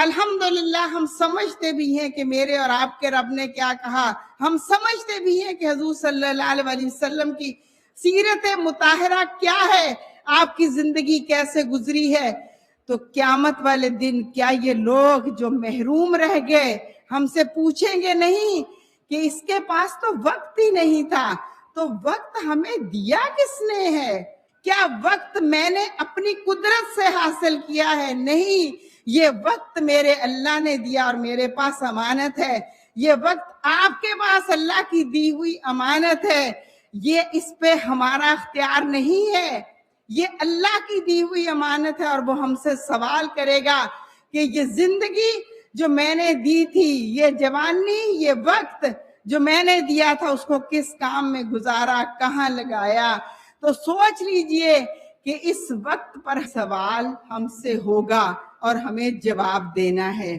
الحمدللہ ہم سمجھتے بھی ہیں کہ میرے اور آپ کے رب نے کیا کہا، ہم سمجھتے بھی ہیں کہ حضور صلی اللہ علیہ وسلم کی سیرت مطہرہ کیا ہے، آپ کی زندگی کیسے گزری ہے. تو قیامت والے دن کیا یہ لوگ جو محروم رہ گئے ہم سے پوچھیں گے نہیں کہ اس کے پاس تو وقت ہی نہیں تھا، تو وقت ہمیں دیا کس نے ہے؟ کیا وقت میں نے اپنی قدرت سے حاصل کیا ہے؟ نہیں، یہ وقت میرے اللہ نے دیا اور میرے پاس امانت ہے. یہ وقت آپ کے پاس اللہ کی دی ہوئی امانت ہے، یہ اس پہ ہمارا اختیار نہیں ہے، یہ اللہ کی دی ہوئی امانت ہے. اور وہ ہم سے سوال کرے گا کہ یہ زندگی جو میں نے دی تھی، یہ جوانی، یہ وقت جو میں نے دیا تھا، اس کو کس کام میں گزارا، کہاں لگایا. تو سوچ لیجئے کہ اس وقت پر سوال ہم سے ہوگا اور ہمیں جواب دینا ہے.